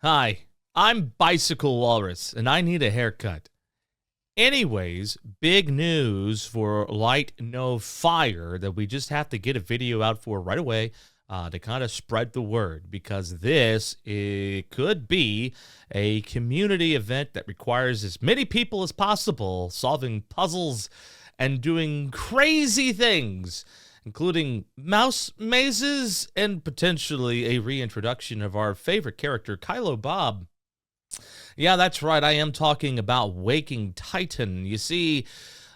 Hi, I'm Bicycle Walrus, and I need a haircut. Anyways, big news for Light No Fire that we just have to get a video out for right away to kind of spread the word, because it could be a community event that requires as many people as possible solving puzzles and doing crazy things, including mouse mazes and potentially a reintroduction of our favorite character, Kylo Bob. Yeah, that's right. I am talking about Waking Titan. You see,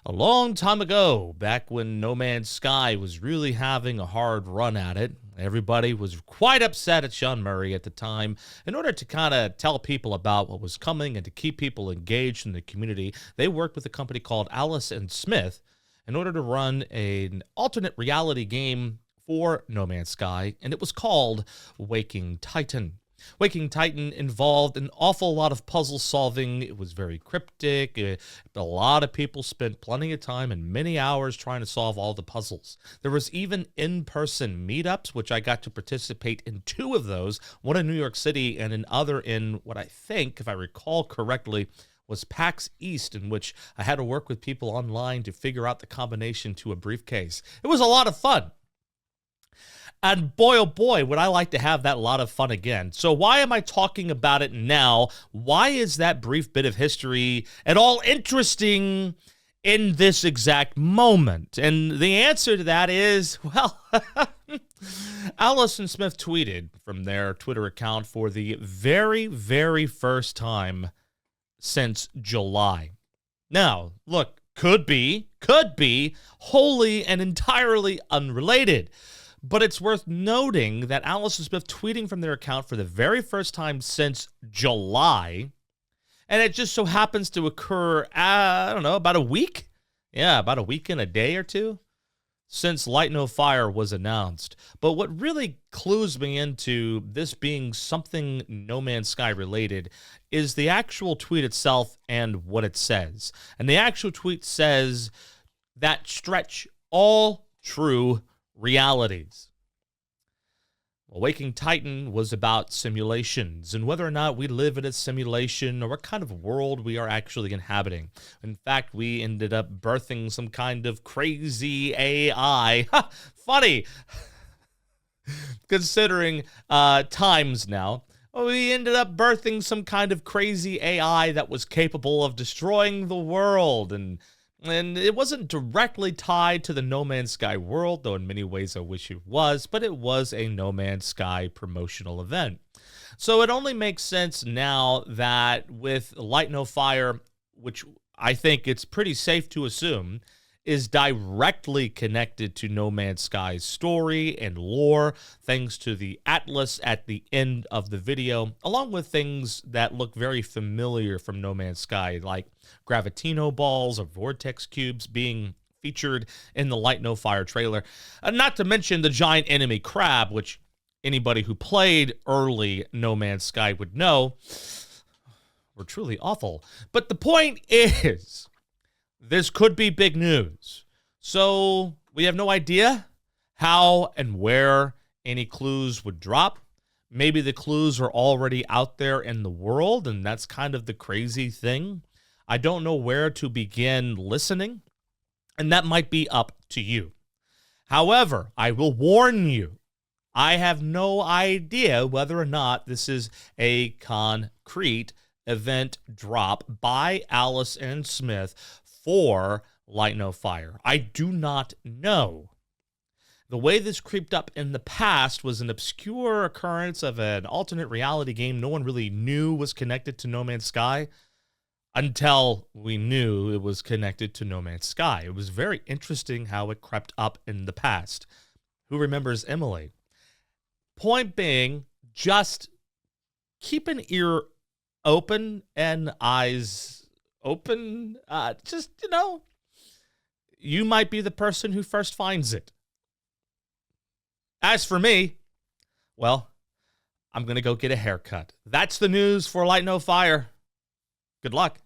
a long time ago, back when No Man's Sky was really having a hard run at it, everybody was quite upset at Sean Murray at the time. In order to kind of tell people about what was coming and to keep people engaged in the community, they worked with a company called Alice and Smith in order to run an alternate reality game for No Man's Sky, and it was called Waking Titan. Waking Titan involved an awful lot of puzzle solving. It was very cryptic. A lot of people spent plenty of time and many hours trying to solve all the puzzles. There was even in-person meetups, which I got to participate in 2 of those, one in New York City and another in what I think, if I recall correctly, was PAX East, in which I had to work with people online to figure out the combination to a briefcase. It was a lot of fun. And boy, oh boy, would I like to have that lot of fun again. So why am I talking about it now? Why is that brief bit of history at all interesting in this exact moment? And the answer to that is, well, Allison Smith tweeted from their Twitter account for the very, very first time since July. Now, look, could be wholly and entirely unrelated. But it's worth noting that Allison Smith tweeting from their account for the very first time since July, and it just so happens to occur, I don't know, about a week? Yeah, about a week and a day or two since Light No Fire was announced. But what really clues me into this being something No Man's Sky related is the actual tweet itself and what it says. And the actual tweet says that stretch all true realities. Waking Titan was about simulations and whether or not we live in a simulation or what kind of world we are actually inhabiting. In fact, we ended up birthing some kind of crazy AI. Funny, considering times now. We ended up birthing some kind of crazy AI that was capable of destroying the world, and it wasn't directly tied to the No Man's Sky world, though in many ways I wish it was, but it was a No Man's Sky promotional event. So it only makes sense now that with Light No Fire, which I think it's pretty safe to assume is directly connected to No Man's Sky's story and lore, thanks to the atlas at the end of the video, along with things that look very familiar from No Man's Sky, like Gravitino balls or vortex cubes being featured in the Light No Fire trailer. Not to mention the giant enemy crab, which anybody who played early No Man's Sky would know were truly awful. But the point is, this could be big news. So we have no idea how and where any clues would drop. Maybe the clues are already out there in the world, and that's kind of the crazy thing. I don't know where to begin listening, and that might be up to you. However, I will warn you, I have no idea whether or not this is a concrete event drop by Alice and Smith for Light No Fire. I do not know. The way this creeped up in the past was an obscure occurrence of an alternate reality game no one really knew was connected to No Man's Sky until we knew it was connected to No Man's Sky. It was very interesting how it crept up in the past. Who remembers Emily? Point being, just keep an ear open and eyes open. You might be the person who first finds it. As for me, well, I'm going to go get a haircut. That's the news for Light No Fire. Good luck.